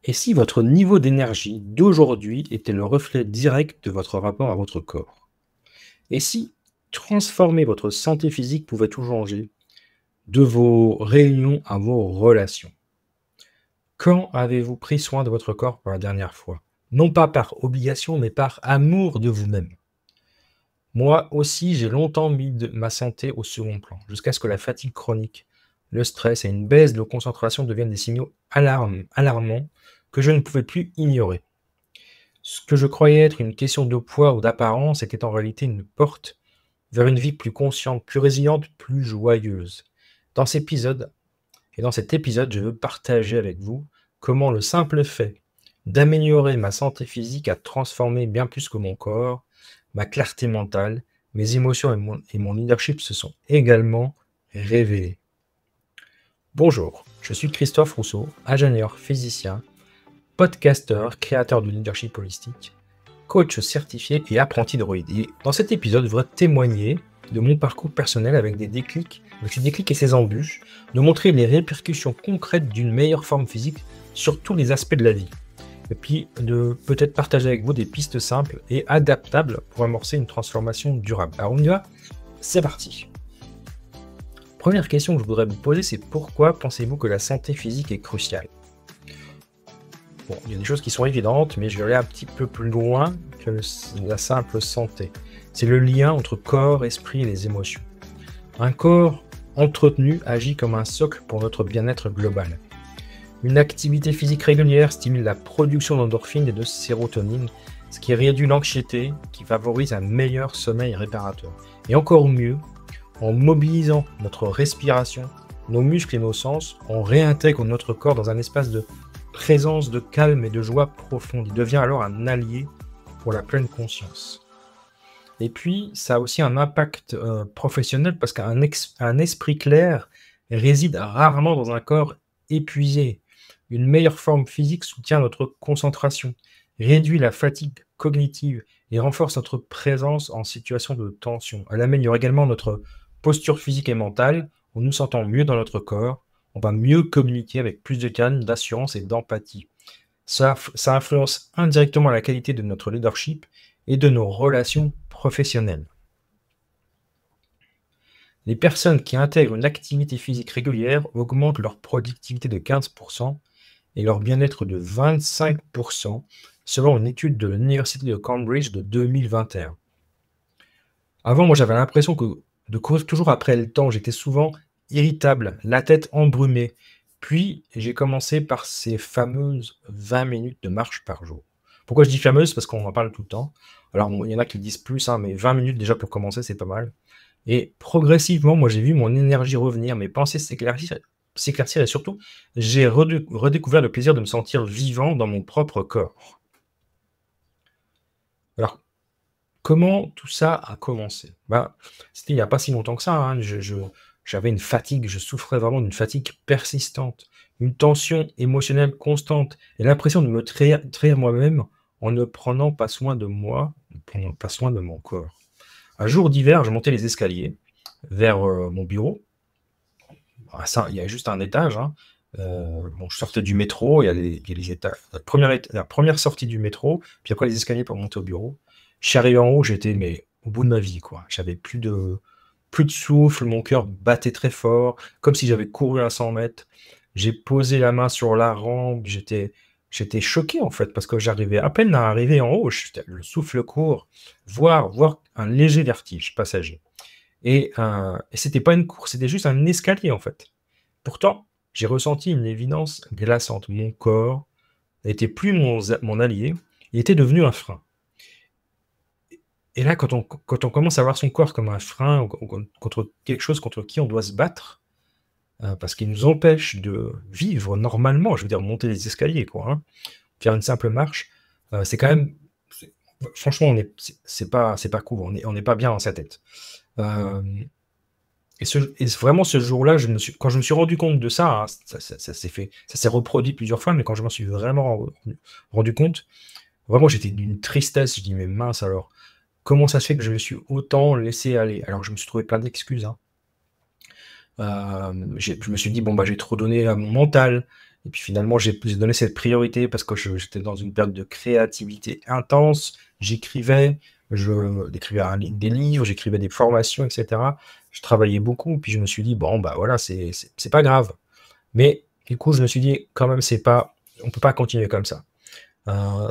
Et si votre niveau d'énergie d'aujourd'hui était le reflet direct de votre rapport à votre corps? Et si transformer votre santé physique pouvait tout changer, de vos réunions à vos relations? Quand avez-vous pris soin de votre corps pour la dernière fois? Non pas par obligation, mais par amour de vous-même. Moi aussi, j'ai longtemps mis ma santé au second plan, jusqu'à ce que la fatigue chronique, le stress et une baisse de concentration deviennent des signaux alarmants que je ne pouvais plus ignorer. Ce que je croyais être une question de poids ou d'apparence était en réalité une porte vers une vie plus consciente, plus résiliente, plus joyeuse. Dans dans cet épisode, je veux partager avec vous comment le simple fait d'améliorer ma santé physique a transformé bien plus que mon corps, ma clarté mentale, mes émotions et mon leadership se sont également révélés. Bonjour, je suis Christophe Rousseau, ingénieur physicien, podcasteur, créateur de leadership holistique, coach certifié et apprenti droïde. Et dans cet épisode, je voudrais témoigner de mon parcours personnel avec ces déclics et ces embûches, de montrer les répercussions concrètes d'une meilleure forme physique sur tous les aspects de la vie. Et puis de peut-être partager avec vous des pistes simples et adaptables pour amorcer une transformation durable. Alors on y va, c'est parti. Première question que je voudrais vous poser, c'est pourquoi pensez-vous que la santé physique est cruciale? Bon, il y a des choses qui sont évidentes, mais je vais aller un petit peu plus loin que la simple santé. C'est le lien entre corps, esprit et les émotions. Un corps entretenu agit comme un socle pour notre bien-être global. Une activité physique régulière stimule la production d'endorphines et de sérotonine, ce qui réduit l'anxiété, qui favorise un meilleur sommeil réparateur. Et encore mieux, en mobilisant notre respiration, nos muscles et nos sens, on réintègre notre corps dans un espace de présence, de calme et de joie profonde. Il devient alors un allié pour la pleine conscience. Et puis, ça a aussi un impact professionnel parce qu'un esprit clair réside rarement dans un corps épuisé. Une meilleure forme physique soutient notre concentration, réduit la fatigue cognitive et renforce notre présence en situation de tension. Elle améliore également notre posture physique et mentale, en nous sentant mieux dans notre corps, on va mieux communiquer avec plus de calme, d'assurance et d'empathie. Ça influence indirectement la qualité de notre leadership et de nos relations professionnelles. Les personnes qui intègrent une activité physique régulière augmentent leur productivité de 15% et leur bien-être de 25%, selon une étude de l'Université de Cambridge de 2021. Avant, moi, j'avais l'impression de courir toujours après le temps. J'étais souvent irritable, la tête embrumée. Puis, j'ai commencé par ces fameuses 20 minutes de marche par jour. Pourquoi je dis fameuses? Parce qu'on en parle tout le temps. Alors, il y en a qui disent plus, mais 20 minutes déjà pour commencer, c'est pas mal. Et progressivement, moi, j'ai vu mon énergie revenir, mes pensées s'éclaircir et surtout, j'ai redécouvert le plaisir de me sentir vivant dans mon propre corps. Alors, comment tout ça a commencé? C'était il n'y a pas si longtemps que ça. J'avais une fatigue, je souffrais vraiment d'une fatigue persistante, une tension émotionnelle constante et l'impression de me trahir moi-même en ne prenant pas soin de moi, ne prenant pas soin de mon corps. Un jour d'hiver, je montais les escaliers vers mon bureau. Il y a juste un étage. Je sortais du métro, il y a les étages. La première sortie du métro, puis après les escaliers pour monter au bureau. Je suis arrivé en haut, j'étais au bout de ma vie, quoi. J'avais plus de souffle, mon cœur battait très fort, comme si j'avais couru à 100 mètres. J'ai posé la main sur la rampe, j'étais choqué en fait, parce que j'arrivais à peine à arriver en haut, le souffle court, voire un léger vertige passager. Et c'était pas une course, c'était juste un escalier en fait. Pourtant, j'ai ressenti une évidence glaçante. Mon corps n'était plus mon allié, il était devenu un frein. Et là, quand on commence à voir son corps comme un frein, contre quelque chose contre qui on doit se battre, parce qu'il nous empêche de vivre normalement, je veux dire monter les escaliers, quoi, faire une simple marche, c'est quand même, franchement, c'est pas cool, on n'est pas bien dans sa tête. Et vraiment ce jour-là, quand je me suis rendu compte de ça, ça s'est reproduit plusieurs fois, mais quand je m'en suis vraiment rendu compte, vraiment j'étais d'une tristesse. Je dis mais mince alors, comment ça se fait que je me suis autant laissé aller? Alors je me suis trouvé plein d'excuses. Je me suis dit bon j'ai trop donné à mon mental, Et puis finalement, j'ai donné cette priorité parce que j'étais dans une période de créativité intense. J'écrivais, des livres, j'écrivais des formations, etc. Je travaillais beaucoup, puis je me suis dit, bon, bah voilà, c'est pas grave. Mais du coup, je me suis dit, quand même, on peut pas continuer comme ça.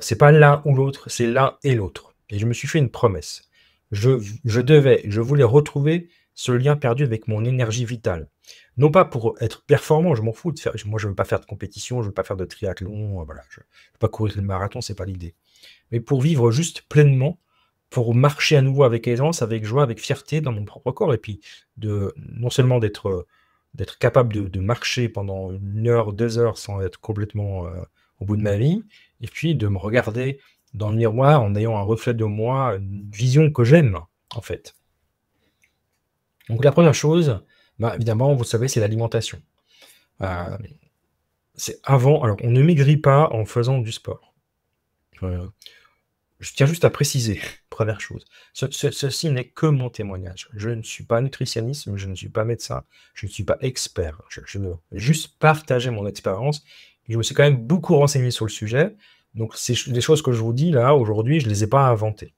C'est pas l'un ou l'autre, c'est l'un et l'autre. Et je me suis fait une promesse. Je voulais retrouver ce lien perdu avec mon énergie vitale. Non pas pour être performant, je m'en fous de faire. Moi, je veux pas faire de compétition, je veux pas faire de triathlon, voilà. Je veux pas courir le marathon, c'est pas l'idée. Mais pour vivre juste pleinement, pour marcher à nouveau avec aisance, avec joie, avec fierté dans mon propre corps, et puis non seulement d'être capable de marcher pendant 1 heure, 2 heures sans être complètement au bout de ma vie, et puis de me regarder dans le miroir en ayant un reflet de moi, une vision que j'aime, en fait. Donc la première chose, bah, évidemment, vous savez, c'est l'alimentation. Euh, alors on ne maigrit pas en faisant du sport. Euh, Je tiens juste à préciser, première chose, ceci n'est que mon témoignage. Je ne suis pas nutritionniste, je ne suis pas médecin, je ne suis pas expert. Je veux juste partager mon expérience. Et je me suis quand même beaucoup renseigné sur le sujet. Donc, les choses que je vous dis là, aujourd'hui, je ne les ai pas inventées.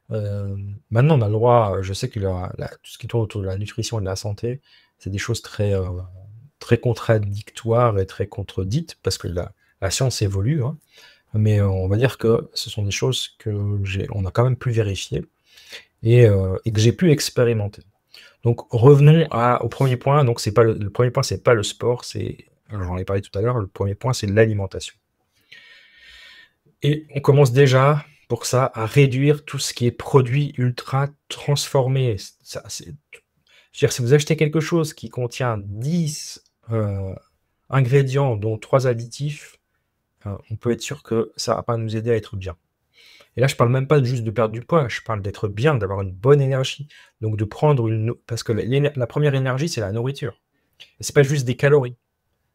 Maintenant, on a le droit, je sais que tout ce qui tourne autour de la nutrition et de la santé, c'est des choses très contradictoires et très contredites, parce que la science évolue, hein. Mais on va dire que ce sont des choses on a quand même pu vérifier et que j'ai pu expérimenter. Donc revenons au premier point. Donc c'est pas le premier point, c'est pas le sport, alors, j'en ai parlé tout à l'heure. Le premier point, c'est l'alimentation. Et on commence déjà pour ça à réduire tout ce qui est produits ultra transformés. Je veux dire, si vous achetez quelque chose qui contient 10 ingrédients, dont 3 additifs, on peut être sûr que ça va pas nous aider à être bien. Et là, je parle même pas juste de perdre du poids, je parle d'être bien, d'avoir une bonne énergie. Donc de prendre parce que la première énergie, c'est la nourriture. Et c'est pas juste des calories.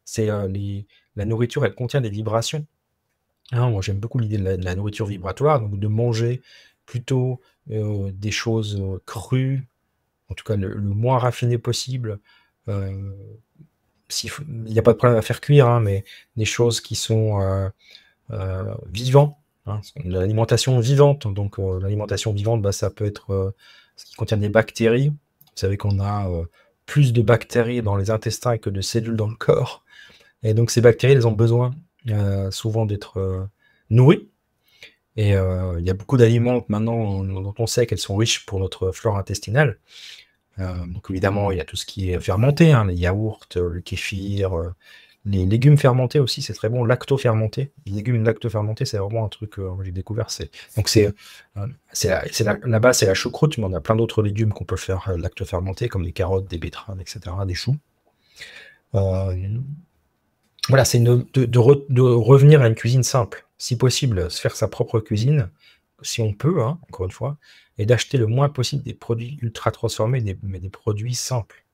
C'est la nourriture, elle contient des vibrations. Hein, moi, j'aime beaucoup l'idée de la nourriture vibratoire, donc de manger plutôt des choses crues, en tout cas le moins raffiné possible. Euh, il n'y a pas de problème à faire cuire, hein, mais des choses qui sont vivants, hein, l'alimentation vivante. Donc l'alimentation vivante, bah, ça peut être ce qui contient des bactéries. Vous savez qu'on a plus de bactéries dans les intestins que de cellules dans le corps. Et donc ces bactéries, elles ont besoin souvent d'être nourries. Et il y a beaucoup d'aliments maintenant dont on sait qu'elles sont riches pour notre flore intestinale. Donc évidemment, il y a tout ce qui est fermenté, hein, les yaourts, le kéfir, les légumes fermentés aussi, c'est très bon. Lacto-fermenté. Les légumes lacto-fermentés, c'est vraiment un truc que j'ai découvert. Donc la base, c'est la choucroute, mais on a plein d'autres légumes qu'on peut faire lacto-fermentés, comme des carottes, des betteraves, etc., des choux. Voilà, c'est de revenir à une cuisine simple. Si possible, se faire sa propre cuisine, si on peut, hein, encore une fois, et d'acheter le moins possible des produits ultra transformés, mais des produits simples.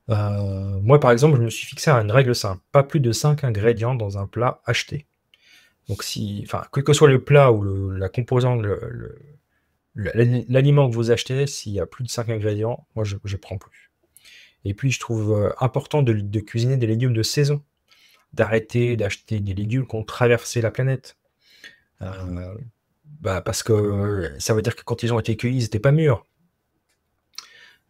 Moi, par exemple, je me suis fixé à une règle simple, pas plus de 5 ingrédients dans un plat acheté. Donc quel que soit le plat ou la composante, l'aliment que vous achetez, s'il y a plus de 5 ingrédients, moi, je prends plus. Et puis, je trouve important de cuisiner des légumes de saison, d'arrêter d'acheter des légumes qui ont traversé la planète. Parce que ça veut dire que quand ils ont été cueillis, ils n'étaient pas mûrs.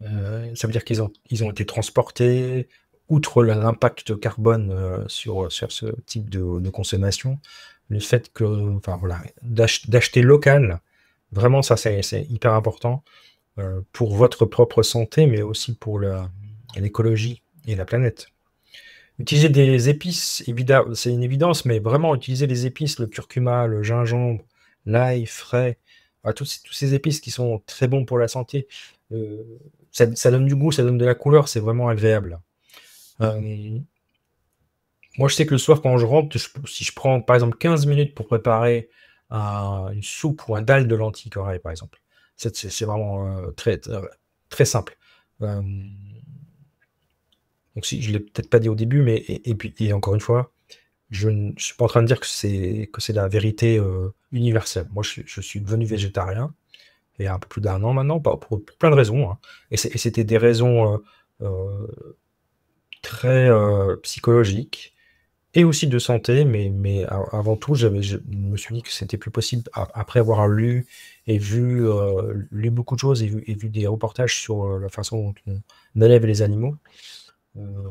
Ça veut dire qu'ils ont été transportés, outre l'impact carbone sur ce type de consommation, le fait que, enfin voilà, d'acheter local, vraiment ça c'est hyper important pour votre propre santé, mais aussi pour l'écologie et la planète. Utiliser des épices, évidemment, c'est une évidence, mais vraiment utiliser les épices, le curcuma, le gingembre, l'ail frais, tous ces épices qui sont très bons pour la santé. Ça donne du goût, ça donne de la couleur, c'est vraiment agréable. Moi, je sais que le soir, quand je rentre, si je prends par exemple 15 minutes pour préparer une soupe ou un dalle de lentilles corail, par exemple, c'est vraiment très simple. Donc, si je l'ai peut-être pas dit au début, mais et encore une fois, je ne suis pas en train de dire que c'est la vérité universelle. Moi, je suis devenu végétarien il y a un peu plus d'1 an maintenant, pour plein de raisons, hein. Et c'était des raisons très psychologiques, et aussi de santé, mais avant tout, je me suis dit que c'était plus possible, après avoir lu et lu beaucoup de choses et vu des reportages sur la façon dont on élève les animaux. euh,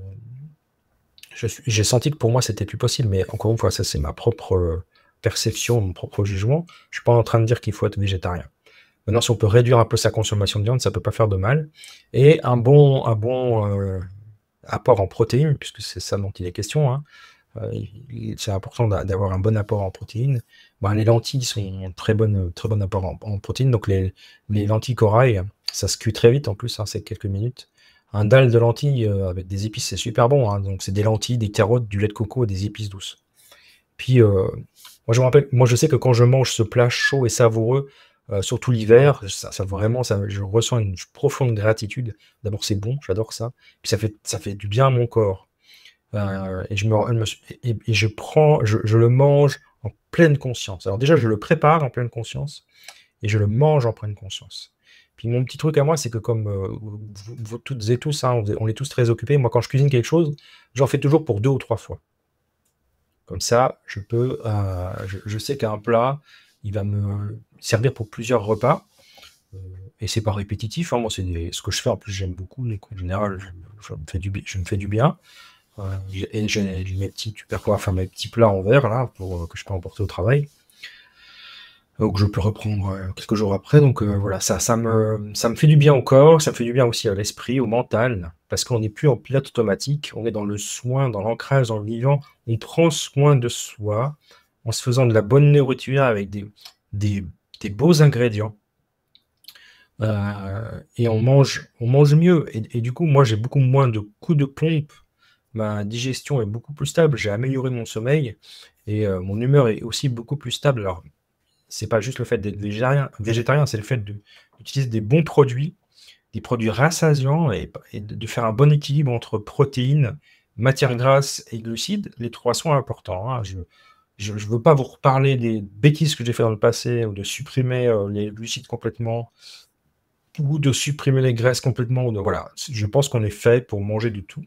j'ai senti que pour moi, c'était plus possible, mais encore une fois, ça c'est ma propre perception, mon propre jugement. Je suis pas en train de dire qu'il faut être végétarien. Maintenant, si on peut réduire un peu sa consommation de viande, ça peut pas faire de mal. Et un bon apport en protéines, puisque c'est ça dont il est question, hein. C'est important d'avoir un bon apport en protéines. Ben, les lentilles sont un très bon apport en protéines. Donc les lentilles corail, ça se cuit très vite en plus, hein, c'est quelques minutes. Un dalle de lentilles avec des épices, c'est super bon, hein. Donc c'est des lentilles, des carottes, du lait de coco et des épices douces. Puis moi je sais que quand je mange ce plat chaud et savoureux, surtout l'hiver, vraiment, je ressens une profonde gratitude. D'abord c'est bon, j'adore ça. Puis ça fait du bien à mon corps. Et je le mange en pleine conscience. Alors déjà, je le prépare en pleine conscience et je le mange en pleine conscience. Puis mon petit truc à moi, c'est que comme vous toutes et tous, hein, on est tous très occupés. Moi, quand je cuisine quelque chose, j'en fais toujours pour 2 ou 3 fois. Comme ça, je sais qu'un plat, il va me servir pour plusieurs repas. Et c'est pas répétitif, hein. Moi, ce que je fais. En plus, j'aime beaucoup. Donc, en général, je me fais du bien. Et j'ai mes petits tupperwares, enfin mes petits plats en verre là, que je peux emporter au travail. Donc je peux reprendre quelques jours après. Donc voilà, ça me fait du bien au corps, ça me fait du bien aussi à l'esprit, au mental, parce qu'on n'est plus en pilote automatique, on est dans le soin, dans l'ancrage, dans le vivant. On prend soin de soi en se faisant de la bonne nourriture avec des, des beaux ingrédients. Et on mange mieux. Et du coup, moi j'ai beaucoup moins de coups de pompe, ma digestion est beaucoup plus stable, j'ai amélioré mon sommeil et mon humeur est aussi beaucoup plus stable. Alors, c'est pas juste le fait d'être végétarien, c'est le fait d'utiliser des produits rassasiants et de faire un bon équilibre entre protéines, matières grasses et glucides. Les trois sont importants, hein. Je veux pas vous reparler des bêtises que j'ai fait dans le passé ou de supprimer les glucides complètement ou de supprimer les graisses complètement. Voilà, je pense qu'on est fait pour manger du tout.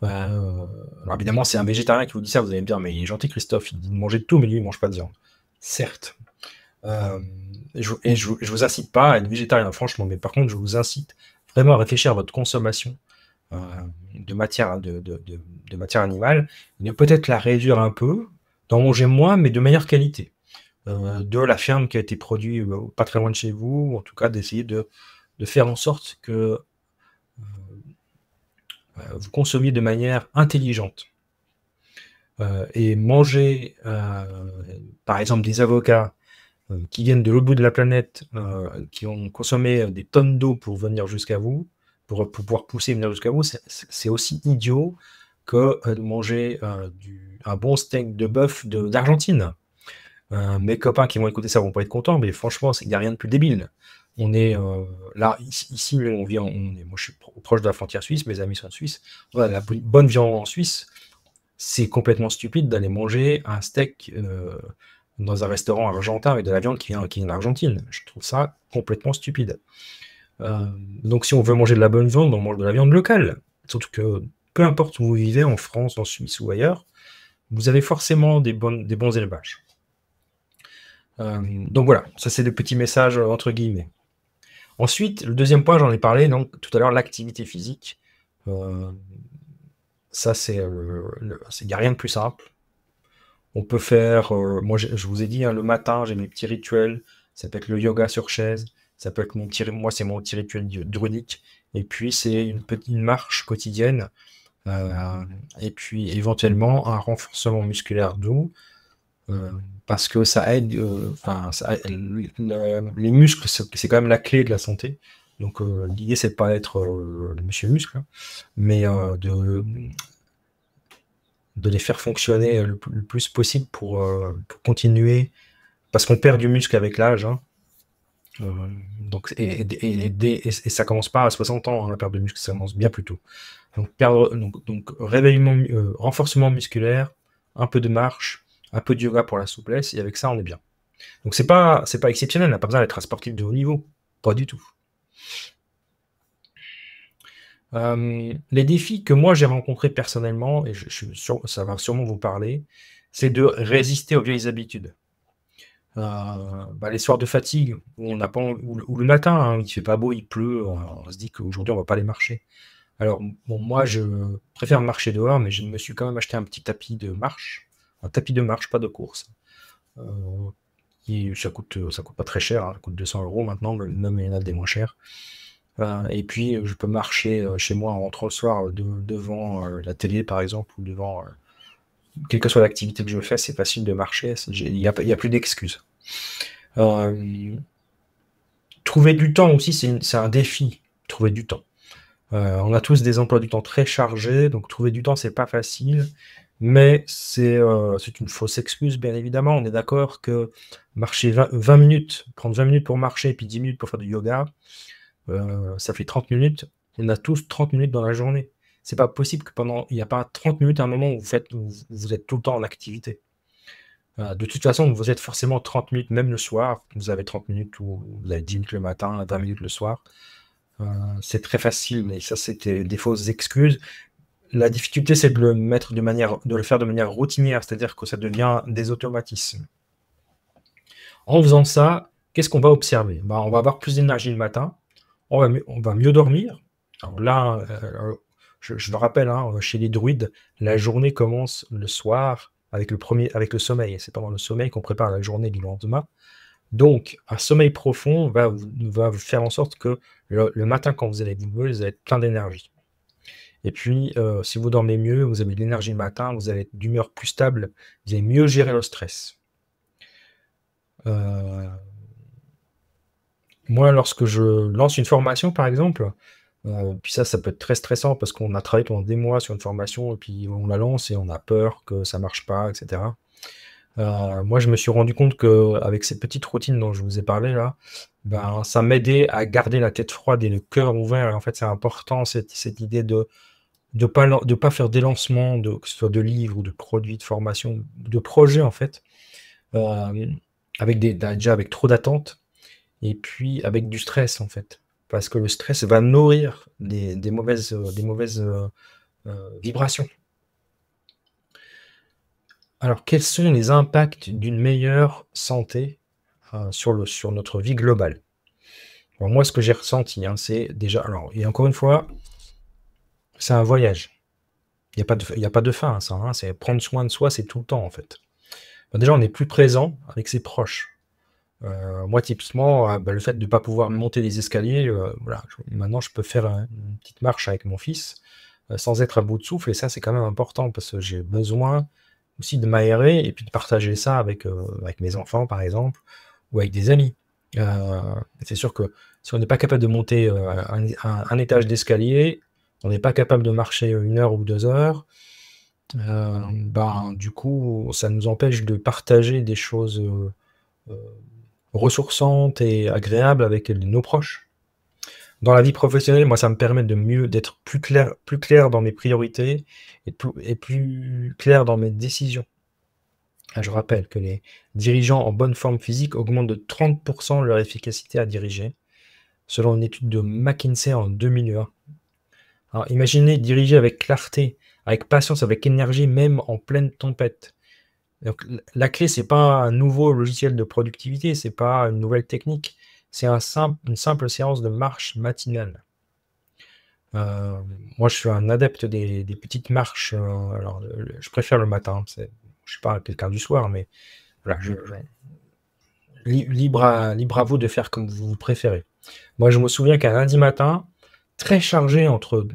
Alors évidemment, c'est un végétarien qui vous dit ça, vous allez me dire, mais il est gentil Christophe, il dit de manger de tout, mais lui, il mange pas de viande. Certes. Je vous incite pas à être végétarien, franchement, mais par contre, je vous incite vraiment à réfléchir à votre consommation euh, de matière animale, et peut-être la réduire un peu, d'en manger moins, mais de meilleure qualité. De la ferme qui a été produite pas très loin de chez vous, ou en tout cas d'essayer de faire en sorte que vous consommiez de manière intelligente. Et manger, par exemple, des avocats qui viennent de l'autre bout de la planète, qui ont consommé des tonnes d'eau pour venir jusqu'à vous, pour pouvoir pousser et venir jusqu'à vous, c'est aussi idiot que de manger un bon steak de bœuf d'Argentine. Mes copains qui vont écouter ça vont pas être contents, mais franchement, il n'y a rien de plus débile. On est là, ici, moi je suis proche de la frontière suisse, mes amis sont suisses. Voilà, la bonne viande en Suisse, c'est complètement stupide d'aller manger un steak dans un restaurant argentin avec de la viande qui vient d'Argentine. Je trouve ça complètement stupide. Donc si on veut manger de la bonne viande, on mange de la viande locale. Surtout que peu importe où vous vivez, en France, en Suisse ou ailleurs, vous avez forcément des bons élevages. Donc voilà, ça c'est le petit message entre guillemets. Ensuite, le deuxième point, j'en ai parlé donc tout à l'heure, l'activité physique. Ça c'est, il n'y a rien de plus simple. On peut faire, moi je vous ai dit, hein, le matin, j'ai mes petits rituels. Ça peut être le yoga sur chaise, ça peut être moi c'est mon petit rituel druidique. Et puis c'est une marche quotidienne. Et puis éventuellement un renforcement musculaire doux. Parce que ça aide, les muscles, c'est quand même la clé de la santé. Donc l'idée c'est de pas être le monsieur muscle, hein, mais de les faire fonctionner le plus possible pour continuer, parce qu'on perd du muscle avec l'âge, hein. Donc, et ça commence pas à 60 ans, hein, la perte de muscle, ça commence bien plus tôt. Donc réveillement, renforcement musculaire, un peu de marche, un peu de yoga pour la souplesse, et avec ça, on est bien. Donc c'est pas exceptionnel, on n'a pas besoin d'être un sportif de haut niveau, pas du tout. Les défis que moi j'ai rencontrés personnellement et je suis sûr ça va sûrement vous parler, c'est de résister aux vieilles habitudes. Les soirs de fatigue où on n'a pas env ou le matin, hein, il fait pas beau, il pleut, on se dit qu'aujourd'hui on va pas aller marcher. Alors, bon, moi, je préfère marcher dehors, mais je me suis quand même acheté un petit tapis de marche. Un tapis de marche, pas de course. Heu, ça coûte pas très cher, hein, ça coûte 200 € maintenant, même il y en a des moins chers. Et puis, je peux marcher, chez moi en rentrant le soir, devant, la télé, par exemple, ou devant, quelle que soit l'activité que je fais, c'est facile de marcher, il y a plus d'excuses. Hem, Trouver du temps aussi, c'est un défi, trouver du temps. On a tous des emplois du temps très chargés, donc trouver du temps, c'est pas facile, mais c'est une fausse excuse, bien évidemment. On est d'accord que marcher 20 minutes, prendre 20 minutes pour marcher, puis 10 minutes pour faire du yoga, ça fait 30 minutes. On a tous 30 minutes dans la journée. C'est pas possible que pendant il y a pas 30 minutes à un moment où vous êtes tout le temps en activité. De toute façon, vous êtes forcément 30 minutes, même le soir. Vous avez 30 minutes ou vous avez 10 minutes le matin, 20 minutes le soir. Heu, c'est très facile, mais ça, c'était des fausses excuses. La difficulté, c'est de le faire de manière routinière, c'est-à-dire que ça devient des automatismes. En faisant ça, qu'est-ce qu'on va observer? On va avoir plus d'énergie le matin, on va mieux dormir. Alors là, je le rappelle, hein, chez les druides, la journée commence le soir avec le sommeil. C'est pendant le sommeil qu'on prépare la journée du lendemain. Donc un sommeil profond va faire en sorte que le matin, quand vous allez vous lever, vous allez être plein d'énergie. Et puis, si vous dormez mieux, vous avez de l'énergie le matin, vous allez être d'humeur plus stable, vous allez mieux gérer le stress. Heu, Moi, lorsque je lance une formation, par exemple, puis ça peut être très stressant parce qu'on a travaillé pendant des mois sur une formation et puis on la lance et on a peur que ça marche pas et cetera. Moi, je me suis rendu compte qu'avec ces petites routines dont je vous ai parlé là, ça m'aidait à garder la tête froide et le cœur ouvert et en fait, c'est important cette idée de pas faire des lancements que ce soit de livres ou de produits, de formation, de projets en fait, hem, déjà avec trop d'attentes et puis avec du stress en fait. Parce que le stress va nourrir des mauvaises vibrations. Alors quels sont les impacts d'une meilleure santé, sur notre vie globale? Alors moi ce que j'ai ressenti, hein, c'est déjà alors et encore une fois, c'est un voyage. Il y a pas de fin à ça, hein, c'est prendre soin de soi, c'est tout le temps en fait. Déjà on est plus présent avec ses proches. Moi typiquement, le fait de ne pas pouvoir monter les escaliers, voilà, maintenant je peux faire une petite marche avec mon fils, sans être à bout de souffle et ça c'est quand même important parce que j'ai besoin aussi de m'aérer et puis de partager ça avec mes enfants par exemple ou avec des amis. Heu, c'est sûr que si on n'est pas capable de monter, un étage d'escalier, on n'est pas capable de marcher, 1 heure ou 2 heures, du coup ça nous empêche de partager des choses, heu ressourçante et agréable avec nos proches. Dans la vie professionnelle, moi, ça me permet d'être plus clair dans mes priorités et plus clair dans mes décisions. Je rappelle que les dirigeants en bonne forme physique augmentent de 30 leur efficacité à diriger, selon une étude de McKinsey en 2001. Alors imaginez diriger avec clarté, avec patience, avec énergie, même en pleine tempête. Donc la clé, c'est pas un nouveau logiciel de productivité, c'est pas une nouvelle technique, c'est une simple séance de marche matinale. Heu, Moi, je suis un adepte des petites marches, alors je préfère le matin, je suis pas quelqu'un du soir, mais voilà, je libre à vous de faire comme vous préférez. Moi, je me souviens qu'un lundi matin, très chargé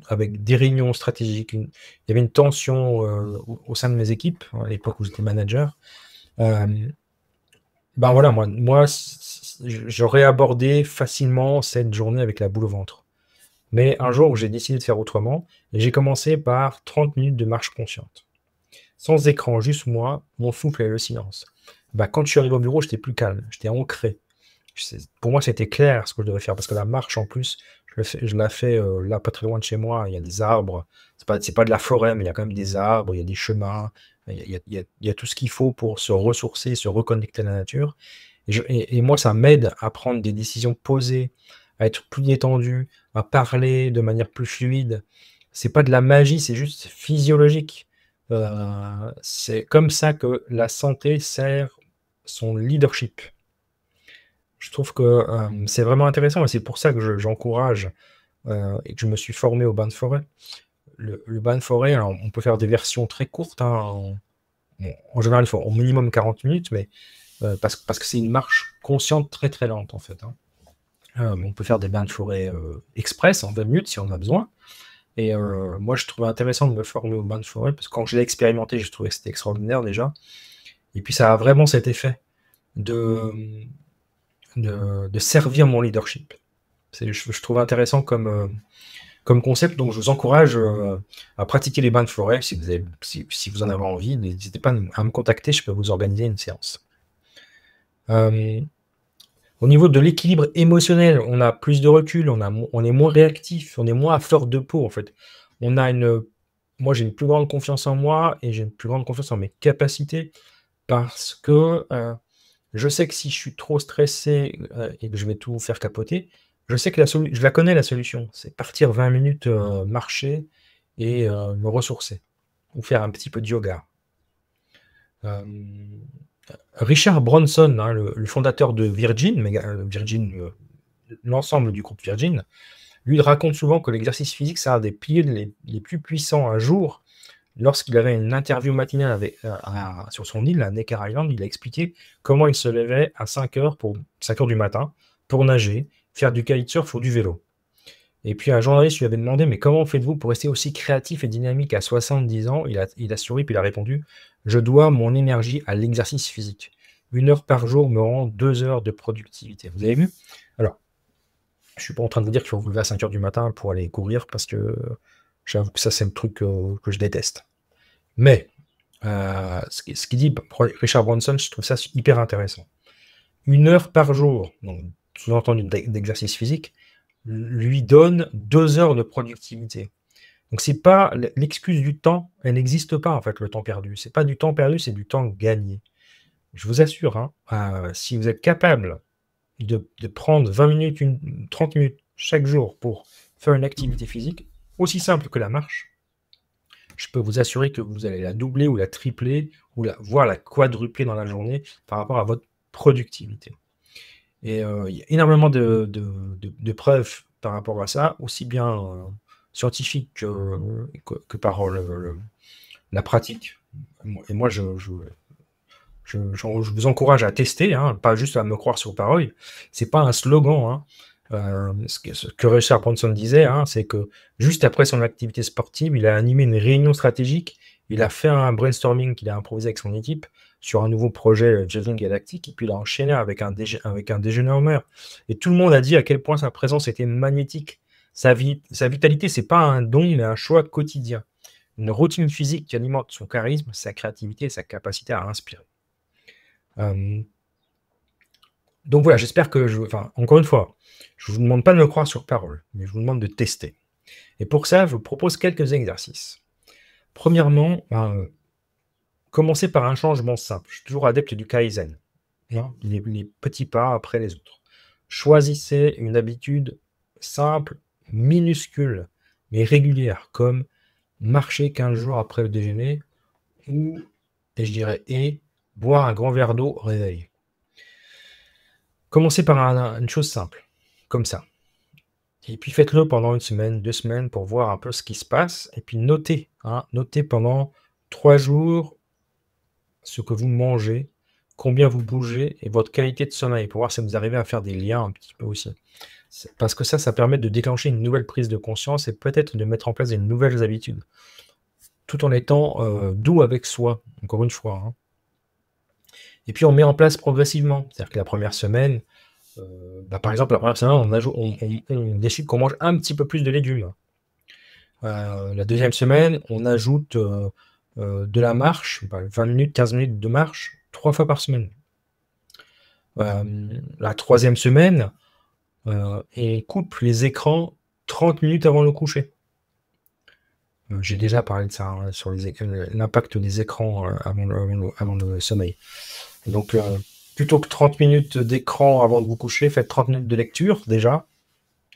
avec des réunions stratégiques, il y avait une tension, au sein de mes équipes, à l'époque où j'étais manager. Hem voilà, moi, j'aurais abordé facilement cette journée avec la boule au ventre. Mais un jour où j'ai décidé de faire autrement, j'ai commencé par 30 minutes de marche consciente. Sans écran, juste moi, mon souffle et le silence. Quand je suis arrivé au bureau, j'étais plus calme, j'étais ancré. Pour moi, c'était clair ce que je devais faire parce que la marche en plus, je la fais, là, pas très loin de chez moi, il y a des arbres. C'est pas de la forêt, mais il y a quand même des arbres, il y a des chemins, il y a tout ce qu'il faut pour se ressourcer, se reconnecter à la nature et moi, ça m'aide à prendre des décisions posées, à être plus détendu, à parler de manière plus fluide. C'est pas de la magie, c'est juste physiologique. C'est comme ça que la santé sert son leadership. Je trouve que c'est vraiment intéressant et c'est pour ça que j'encourage et que je me suis formé au bain de forêt. Le bain de forêt, alors on peut faire des versions très courtes, hein, en général il faut au minimum 40 minutes, mais parce que c'est une marche consciente très très lente en fait. Hein. On peut faire des bains de forêt express en 20 minutes si on en a besoin. Et moi je trouvais intéressant de me former au bain de forêt parce que quand je l'ai expérimenté, je trouvais que c'était extraordinaire déjà. Et puis ça a vraiment cet effet de, de servir mon leadership. Je trouve intéressant comme concept, donc je vous encourage à pratiquer les bains de forêt. Si vous en avez envie, n'hésitez pas à me contacter, je peux vous organiser une séance. Au niveau de l'équilibre émotionnel, on a plus de recul, on est moins réactif, on est moins à fleur de peau en fait. Moi j'ai une plus grande confiance en moi et j'ai une plus grande confiance en mes capacités parce que je sais que si je suis trop stressé et que je vais tout faire capoter, je sais que je la connais la solution. C'est partir 20 minutes marcher et me ressourcer ou faire un petit peu de yoga. Richard Branson, hein, le fondateur de Virgin, l'ensemble du groupe Virgin, lui il raconte souvent que l'exercice physique, c'est un des piliers les plus puissants un jour. Lorsqu'il avait une interview matinale sur son île, à Necker Island, il a expliqué comment il se levait à 5 heures du matin pour nager, faire du kitesurf ou du vélo. Et puis un journaliste lui avait demandé « Mais comment faites-vous pour rester aussi créatif et dynamique à 70 ans ?» Il a souri puis il a répondu « Je dois mon énergie à l'exercice physique. 1 heure par jour me rend 2 heures de productivité. » Vous avez vu? Alors, je ne suis pas en train de vous dire qu'il faut vous lever à 5 heures du matin pour aller courir parce que j'avoue que ça, c'est le truc que je déteste. Mais, ce qu'il dit Richard Branson, je trouve ça hyper intéressant. 1 heure par jour, donc sous-entendu d'exercice physique, lui donne 2 heures de productivité. Donc c'est pas l'excuse du temps, elle n'existe pas en fait, le temps perdu. C'est pas du temps perdu, c'est du temps gagné. Je vous assure, hein, si vous êtes capable de prendre 20 minutes, 30 minutes chaque jour pour faire une activité physique, aussi simple que la marche, je peux vous assurer que vous allez la doubler ou la tripler, ou voire la quadrupler dans la journée par rapport à votre productivité. Et il y a énormément de preuves par rapport à ça, aussi bien scientifiques que par la pratique. Et moi, je vous encourage à tester, hein, pas juste à me croire sur parole. C'est pas un slogan. Hein. Ce que Richard Branson disait, hein, c'est que juste après son activité sportive, il a animé une réunion stratégique, il a fait un brainstorming qu'il a improvisé avec son équipe sur un nouveau projet Javelin Galactique, et puis il a enchaîné avec un déjeuner en mer. Et tout le monde a dit à quel point sa présence était magnétique. Sa vitalité, c'est pas un don, mais un choix quotidien. Une routine physique qui alimente son charisme, sa créativité et sa capacité à inspirer. Donc voilà, j'espère que encore une fois, je ne vous demande pas de me croire sur parole, mais je vous demande de tester. Et pour ça, je vous propose quelques exercices. Premièrement, commencez par un changement simple. Je suis toujours adepte du Kaizen. Hein, les petits pas après les autres. Choisissez une habitude simple, minuscule, mais régulière, comme marcher 15 jours après le déjeuner, ou, boire un grand verre d'eau au réveil. Commencez par une chose simple, comme ça. Et puis faites-le pendant 1 semaine, 2 semaines pour voir un peu ce qui se passe. Et puis notez, notez pendant 3 jours ce que vous mangez, combien vous bougez et votre qualité de sommeil pour voir si vous arrivez à faire des liens un petit peu aussi. Parce que ça permet de déclencher une nouvelle prise de conscience et peut-être de mettre en place de nouvelles habitudes. Tout en étant doux avec soi, encore une fois. Hein. Et puis on met en place progressivement. C'est-à-dire que la première semaine, par exemple, la première semaine, on décide qu'on mange un petit peu plus de légumes. La deuxième semaine, on ajoute de la marche, 20 minutes, 15 minutes de marche, 3 fois par semaine. La troisième semaine, et coupe les écrans 30 minutes avant le coucher. J'ai déjà parlé de ça, hein, sur l'impact des écrans avant le sommeil. Donc, plutôt que 30 minutes d'écran avant de vous coucher, faites 30 minutes de lecture, déjà.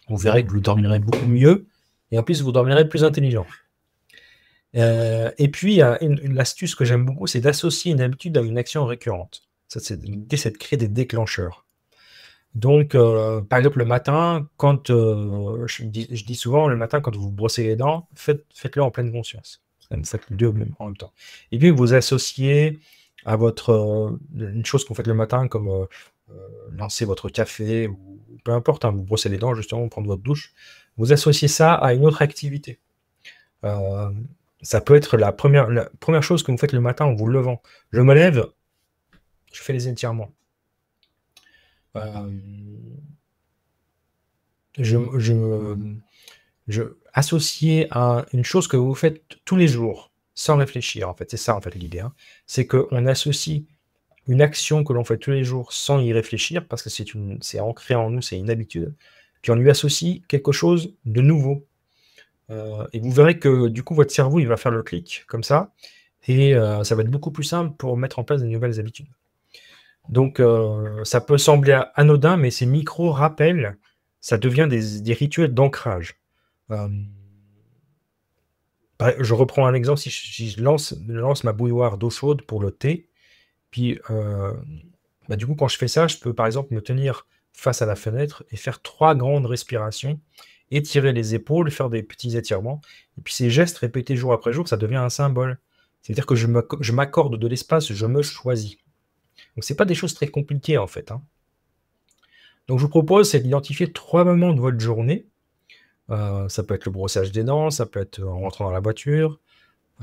Vous verrez que vous dormirez beaucoup mieux et en plus, vous dormirez plus intelligent. Et puis, il y a l'astuce que j'aime beaucoup, c'est d'associer une habitude à une action récurrente. Ça, l'idée, c'est de créer des déclencheurs. Donc, par exemple, le matin, quand je dis souvent, le matin, quand vous vous brossez les dents, faites-le en pleine conscience. Vous faites les deux en même temps. Et puis, vous associez à votre une chose que vous faites le matin, comme lancer votre café ou peu importe, hein, vous brossez les dents, justement, prendre votre douche. Vous associez ça à une autre activité. Euh, Ça peut être la première chose que vous faites le matin en vous levant. Je me lève, je fais les étirements. Euh, je associé à une chose que vous faites tous les jours, sans réfléchir, en fait. C'est ça, en fait, l'idée, hein. C'est qu'on associe une action que l'on fait tous les jours sans y réfléchir, parce que c'est ancré en nous, c'est une habitude, puis on lui associe quelque chose de nouveau. Et vous verrez que, du coup, votre cerveau, il va faire le clic, comme ça, et ça va être beaucoup plus simple pour mettre en place de nouvelles habitudes. Donc, ça peut sembler anodin, mais ces micro-rappels, ça devient des rituels d'ancrage. Je reprends un exemple, si je lance ma bouilloire d'eau chaude pour le thé, puis du coup, quand je fais ça, je peux par exemple me tenir face à la fenêtre et faire 3 grandes respirations, étirer les épaules, faire des petits étirements, et puis ces gestes répétés jour après jour, ça devient un symbole. C'est-à-dire que je m'accorde de l'espace, je me choisis. Donc c'est pas des choses très compliquées en fait, hein. Donc je vous propose, c'est d'identifier 3 moments de votre journée. Ça peut être le brossage des dents, ça peut être en rentrant dans la voiture,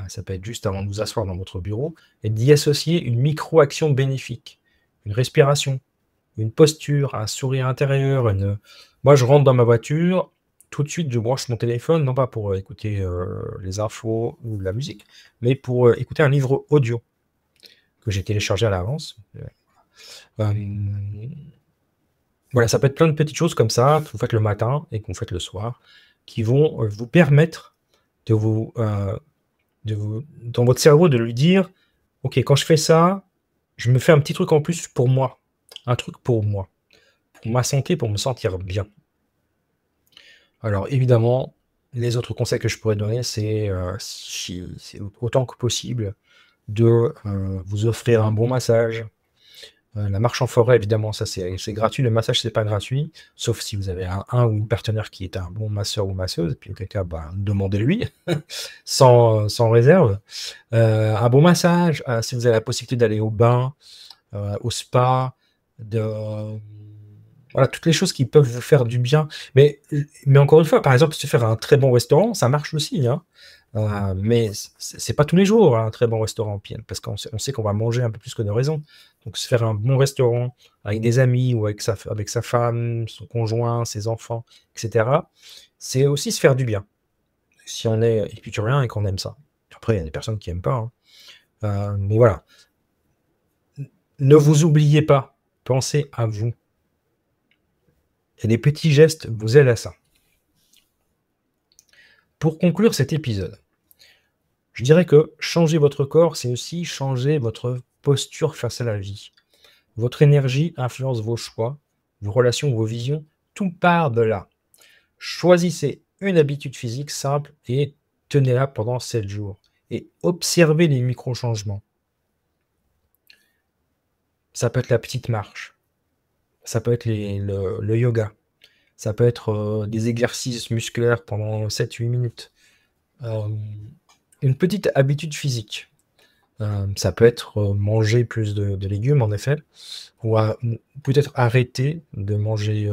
ça peut être juste avant de vous asseoir dans votre bureau, et d'y associer une micro-action bénéfique, une respiration, une posture, un sourire intérieur. Moi, je rentre dans ma voiture, tout de suite, je branche mon téléphone, non pas pour écouter les infos ou de la musique, mais pour écouter un livre audio que j'ai téléchargé à l'avance. Voilà, ça peut être plein de petites choses comme ça que vous faites le matin et que vous faites le soir, qui vont vous permettre de dans votre cerveau, de lui dire: «OK, quand je fais ça, je me fais un petit truc en plus pour moi, un truc pour moi, pour ma santé, pour me sentir bien». Alors évidemment, les autres conseils que je pourrais donner, c'est autant que possible de vous offrir un bon massage. La marche en forêt, évidemment, ça c'est gratuit. Le massage, c'est pas gratuit, sauf si vous avez un ou une partenaire qui est un bon masseur ou masseuse, et puis auquel cas, demandez-lui sans réserve. Un bon massage, si vous avez la possibilité d'aller au bain, au spa, voilà, toutes les choses qui peuvent vous faire du bien. Mais encore une fois, par exemple, se faire un très bon restaurant, ça marche aussi, hein. Mais c'est pas tous les jours un très bon restaurant, parce qu'on sait qu'on va manger un peu plus que de raison. Donc se faire un bon restaurant avec des amis ou avec sa femme, son conjoint, ses enfants, etc., c'est aussi se faire du bien. Si on est épicurien et qu'on aime ça. Après, il y a des personnes qui aiment pas, hein. Mais voilà. Ne vous oubliez pas, pensez à vous. Et les petits gestes vous aident à ça. Pour conclure cet épisode, je dirais que changer votre corps, c'est aussi changer votre posture face à la vie. Votre énergie influence vos choix, vos relations, vos visions, tout part de là. Choisissez une habitude physique simple et tenez-la pendant 7 jours. Et observez les micro-changements. Ça peut être la petite marche, ça peut être le yoga, ça peut être des exercices musculaires pendant 7-8 minutes. Une petite habitude physique. Ça peut être manger plus de légumes, en effet, ou peut-être arrêter de manger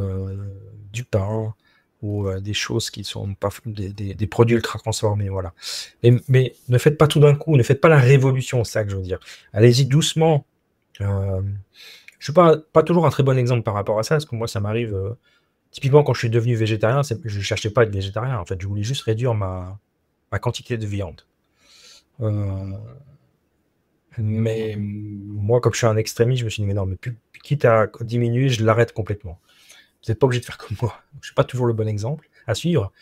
du pain ou des choses qui sont pas des produits ultra transformés, voilà. Mais ne faites pas tout d'un coup, ne faites pas la révolution, c'est ça que je veux dire. Allez-y doucement. Je suis pas toujours un très bon exemple par rapport à ça, parce que moi, ça m'arrive, typiquement quand je suis devenu végétarien, je cherchais pas à être végétarien, en fait, je voulais juste réduire ma quantité de viande. Mais moi, comme je suis un extrémiste, je me suis dit: «Mais non, mais quitte à diminuer, je l'arrête complètement». Vous êtes pas obligé de faire comme moi. Je suis pas toujours le bon exemple à suivre,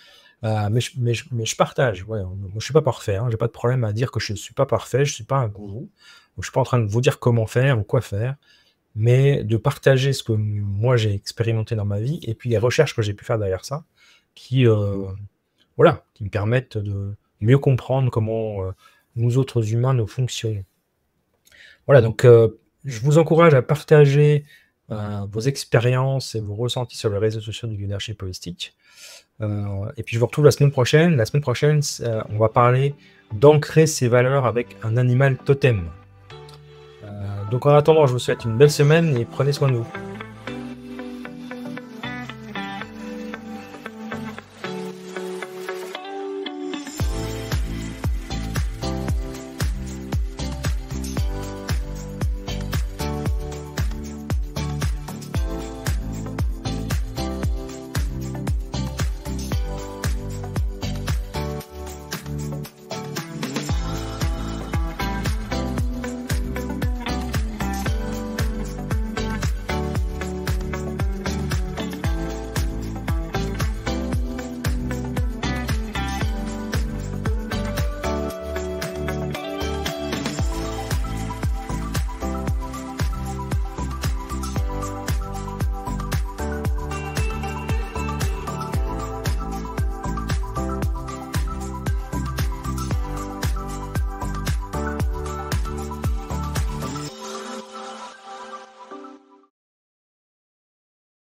mais je partage, ouais. Moi, je suis pas parfait, hein, j'ai pas de problème à dire que je suis pas parfait, je suis pas un gourou. Donc je suis pas en train de vous dire comment faire ou quoi faire, mais de partager ce que moi j'ai expérimenté dans ma vie et puis les recherches que j'ai pu faire derrière ça qui, voilà, qui me permettent de mieux comprendre comment, nous autres humains, nous fonctionnons. Voilà donc je vous encourage à partager, vos expériences et vos ressentis sur les réseaux sociaux du leadership holistique. Et puis je vous retrouve la semaine prochaine. La semaine prochaine, on va parler d'ancrer ses valeurs avec un animal totem. Donc en attendant, je vous souhaite une belle semaine et prenez soin de vous.